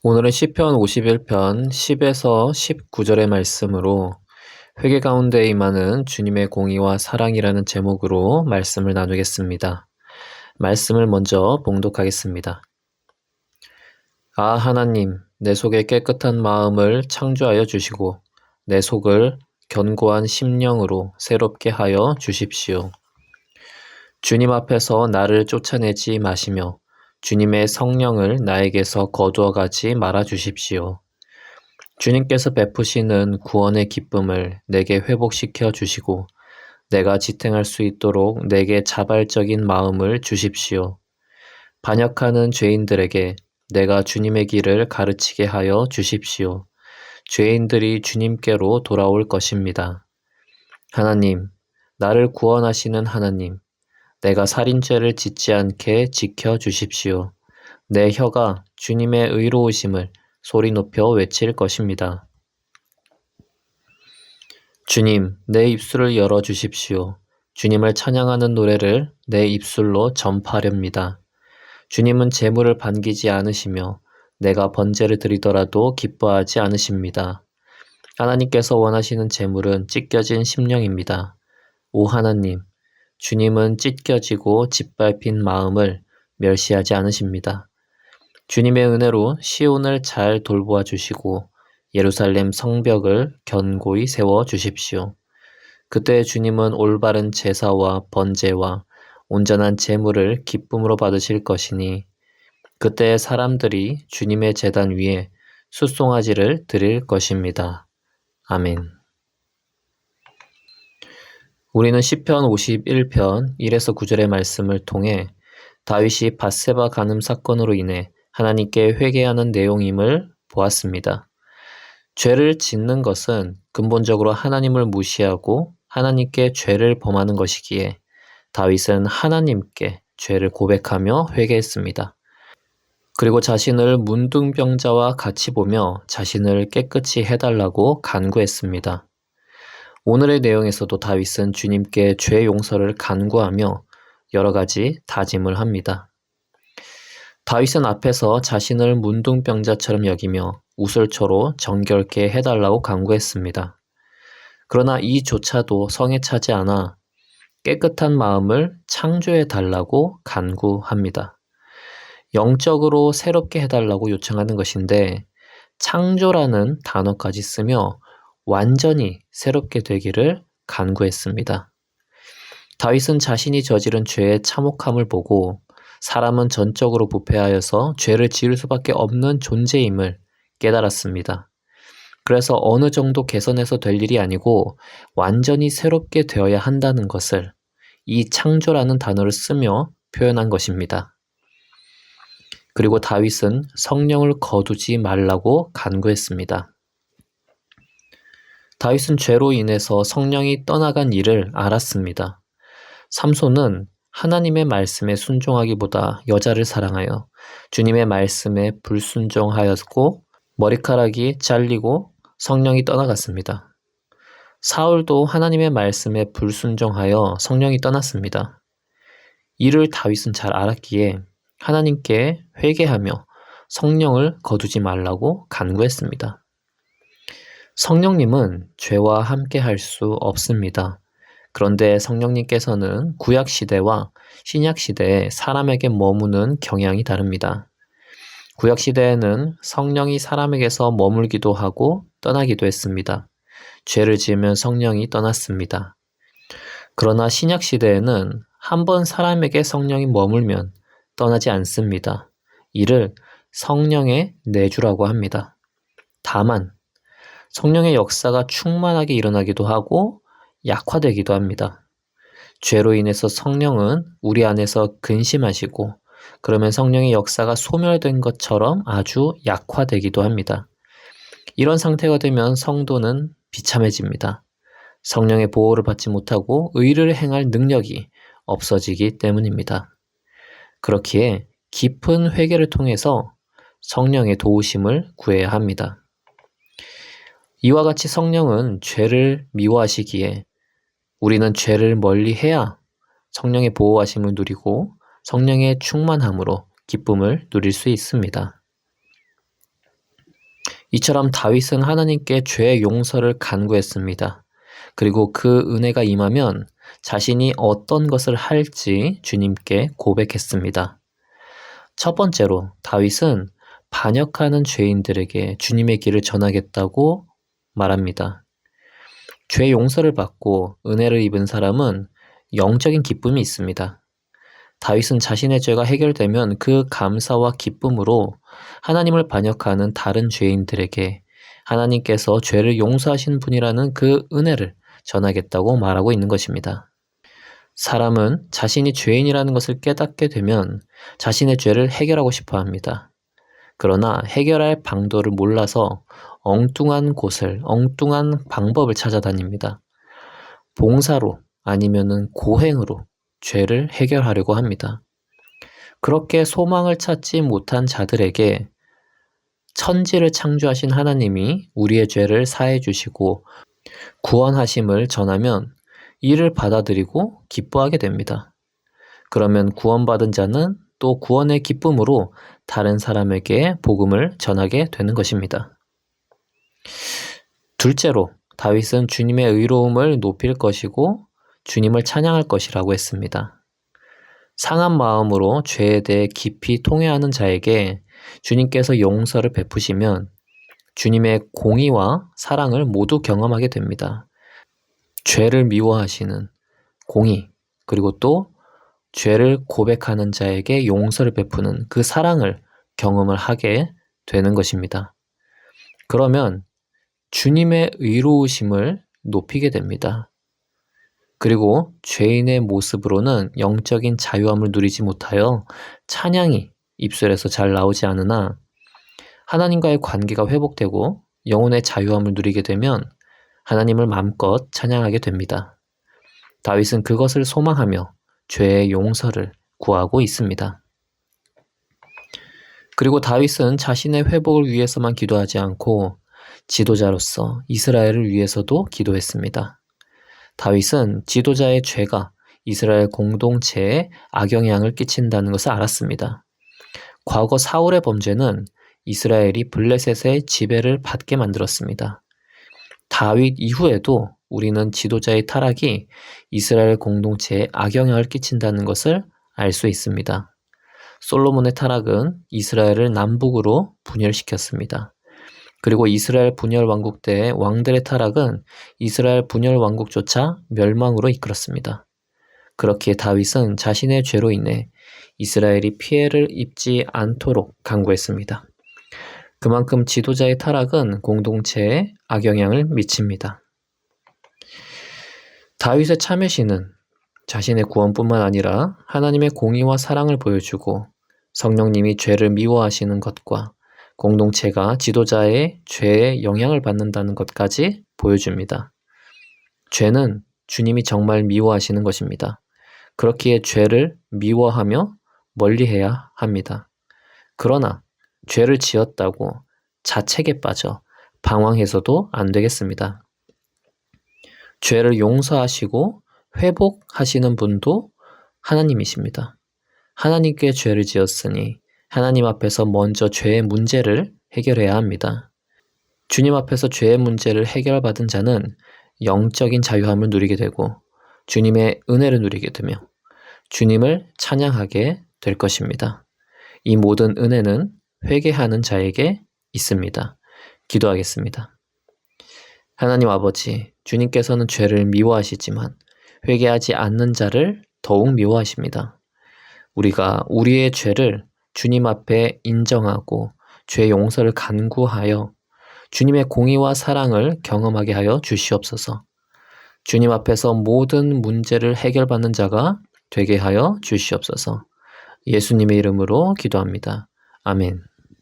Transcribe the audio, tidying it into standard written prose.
오늘은 시편 51편 10에서 19절의 말씀으로 회개 가운데 임하는 주님의 공의와 사랑이라는 제목으로 말씀을 나누겠습니다. 말씀을 먼저 봉독하겠습니다. 아, 하나님, 내 속에 깨끗한 마음을 창조하여 주시고 내 속을 견고한 심령으로 새롭게 하여 주십시오. 주님 앞에서 나를 쫓아내지 마시며 주님의 성령을 나에게서 거두어 가지 말아 주십시오. 주님께서 베푸시는 구원의 기쁨을 내게 회복시켜 주시고 내가 지탱할 수 있도록 내게 자발적인 마음을 주십시오. 반역하는 죄인들에게 내가 주님의 길을 가르치게 하여 주십시오. 죄인들이 주님께로 돌아올 것입니다. 하나님, 나를 구원하시는 하나님, 내가 살인죄를 짓지 않게 지켜 주십시오. 내 혀가 주님의 의로우심을 소리 높여 외칠 것입니다. 주님, 내 입술을 열어 주십시오. 주님을 찬양하는 노래를 내 입술로 전파렵니다. 주님은 재물을 반기지 않으시며 내가 번제를 드리더라도 기뻐하지 않으십니다. 하나님께서 원하시는 재물은 찢겨진 심령입니다. 오 하나님, 주님은 찢겨지고 짓밟힌 마음을 멸시하지 않으십니다. 주님의 은혜로 시온을 잘 돌보아 주시고 예루살렘 성벽을 견고히 세워 주십시오. 그때 주님은 올바른 제사와 번제와 온전한 제물을 기쁨으로 받으실 것이니 그때 사람들이 주님의 제단 위에 숫송아지를 드릴 것입니다. 아멘. 우리는 시편 51편 1에서 9절의 말씀을 통해 다윗이 밧세바 간음 사건으로 인해 하나님께 회개하는 내용임을 보았습니다. 죄를 짓는 것은 근본적으로 하나님을 무시하고 하나님께 죄를 범하는 것이기에 다윗은 하나님께 죄를 고백하며 회개했습니다. 그리고 자신을 문둥병자와 같이 보며 자신을 깨끗이 해달라고 간구했습니다. 오늘의 내용에서도 다윗은 주님께 죄 용서를 간구하며 여러 가지 다짐을 합니다. 다윗은 앞에서 자신을 문둥병자처럼 여기며 우슬초로 정결케 해달라고 간구했습니다. 그러나 이조차도 성에 차지 않아 깨끗한 마음을 창조해달라고 간구합니다. 영적으로 새롭게 해달라고 요청하는 것인데 창조라는 단어까지 쓰며 완전히 새롭게 되기를 간구했습니다. 다윗은 자신이 저지른 죄의 참혹함을 보고 사람은 전적으로 부패하여서 죄를 지을 수밖에 없는 존재임을 깨달았습니다. 그래서 어느 정도 개선해서 될 일이 아니고 완전히 새롭게 되어야 한다는 것을 이 창조라는 단어를 쓰며 표현한 것입니다. 그리고 다윗은 성령을 거두지 말라고 간구했습니다. 다윗은 죄로 인해서 성령이 떠나간 일을 알았습니다. 삼손은 하나님의 말씀에 순종하기보다 여자를 사랑하여 주님의 말씀에 불순종하였고 머리카락이 잘리고 성령이 떠나갔습니다. 사울도 하나님의 말씀에 불순종하여 성령이 떠났습니다. 이를 다윗은 잘 알았기에 하나님께 회개하며 성령을 거두지 말라고 간구했습니다. 성령님은 죄와 함께 할 수 없습니다. 그런데 성령님께서는 구약시대와 신약시대에 사람에게 머무는 경향이 다릅니다. 구약시대에는 성령이 사람에게서 머물기도 하고 떠나기도 했습니다. 죄를 지으면 성령이 떠났습니다. 그러나 신약시대에는 한번 사람에게 성령이 머물면 떠나지 않습니다. 이를 성령의 내주라고 합니다. 다만 성령의 역사가 충만하게 일어나기도 하고 약화되기도 합니다. 죄로 인해서 성령은 우리 안에서 근심하시고 그러면 성령의 역사가 소멸된 것처럼 아주 약화되기도 합니다. 이런 상태가 되면 성도는 비참해집니다. 성령의 보호를 받지 못하고 의를 행할 능력이 없어지기 때문입니다. 그렇기에 깊은 회개를 통해서 성령의 도우심을 구해야 합니다. 이와 같이 성령은 죄를 미워하시기에 우리는 죄를 멀리해야 성령의 보호하심을 누리고 성령의 충만함으로 기쁨을 누릴 수 있습니다. 이처럼 다윗은 하나님께 죄의 용서를 간구했습니다. 그리고 그 은혜가 임하면 자신이 어떤 것을 할지 주님께 고백했습니다. 첫 번째로 다윗은 반역하는 죄인들에게 주님의 길을 전하겠다고 말합니다. 죄 용서를 받고 은혜를 입은 사람은 영적인 기쁨이 있습니다. 다윗은 자신의 죄가 해결되면 그 감사와 기쁨으로 하나님을 반역하는 다른 죄인들에게 하나님께서 죄를 용서하신 분이라는 그 은혜를 전하겠다고 말하고 있는 것입니다. 사람은 자신이 죄인이라는 것을 깨닫게 되면 자신의 죄를 해결하고 싶어 합니다. 그러나 해결할 방도를 몰라서 엉뚱한 곳을, 엉뚱한 방법을 찾아다닙니다. 봉사로 아니면은 고행으로 죄를 해결하려고 합니다. 그렇게 소망을 찾지 못한 자들에게 천지를 창조하신 하나님이 우리의 죄를 사해 주시고 구원하심을 전하면 이를 받아들이고 기뻐하게 됩니다. 그러면 구원받은 자는 또 구원의 기쁨으로 다른 사람에게 복음을 전하게 되는 것입니다. 둘째로 다윗은 주님의 의로움을 높일 것이고 주님을 찬양할 것이라고 했습니다. 상한 마음으로 죄에 대해 깊이 통회하는 자에게 주님께서 용서를 베푸시면 주님의 공의와 사랑을 모두 경험하게 됩니다. 죄를 미워하시는 공의, 그리고 또 죄를 고백하는 자에게 용서를 베푸는 그 사랑을 경험을 하게 되는 것입니다. 그러면 주님의 의로우심을 높이게 됩니다. 그리고 죄인의 모습으로는 영적인 자유함을 누리지 못하여 찬양이 입술에서 잘 나오지 않으나 하나님과의 관계가 회복되고 영혼의 자유함을 누리게 되면 하나님을 마음껏 찬양하게 됩니다. 다윗은 그것을 소망하며 죄의 용서를 구하고 있습니다. 그리고 다윗은 자신의 회복을 위해서만 기도하지 않고 지도자로서 이스라엘을 위해서도 기도했습니다. 다윗은 지도자의 죄가 이스라엘 공동체에 악영향을 끼친다는 것을 알았습니다. 과거 사울의 범죄는 이스라엘이 블레셋의 지배를 받게 만들었습니다. 다윗 이후에도 우리는 지도자의 타락이 이스라엘 공동체에 악영향을 끼친다는 것을 알 수 있습니다. 솔로몬의 타락은 이스라엘을 남북으로 분열시켰습니다. 그리고 이스라엘 분열 왕국 때의 왕들의 타락은 이스라엘 분열 왕국조차 멸망으로 이끌었습니다. 그렇기에 다윗은 자신의 죄로 인해 이스라엘이 피해를 입지 않도록 간구했습니다. 그만큼 지도자의 타락은 공동체에 악영향을 미칩니다. 다윗의 참회시는 자신의 구원뿐만 아니라 하나님의 공의와 사랑을 보여주고 성령님이 죄를 미워하시는 것과 공동체가 지도자의 죄에 영향을 받는다는 것까지 보여줍니다. 죄는 주님이 정말 미워하시는 것입니다. 그렇기에 죄를 미워하며 멀리해야 합니다. 그러나 죄를 지었다고 자책에 빠져 방황해서도 안 되겠습니다. 죄를 용서하시고 회복하시는 분도 하나님이십니다. 하나님께 죄를 지었으니 하나님 앞에서 먼저 죄의 문제를 해결해야 합니다. 주님 앞에서 죄의 문제를 해결받은 자는 영적인 자유함을 누리게 되고 주님의 은혜를 누리게 되며 주님을 찬양하게 될 것입니다. 이 모든 은혜는 회개하는 자에게 있습니다. 기도하겠습니다. 하나님 아버지, 주님께서는 죄를 미워하시지만 회개하지 않는 자를 더욱 미워하십니다. 우리가 우리의 죄를 주님 앞에 인정하고 죄 용서를 간구하여 주님의 공의와 사랑을 경험하게 하여 주시옵소서. 주님 앞에서 모든 문제를 해결받는 자가 되게 하여 주시옵소서. 예수님의 이름으로 기도합니다. 아멘.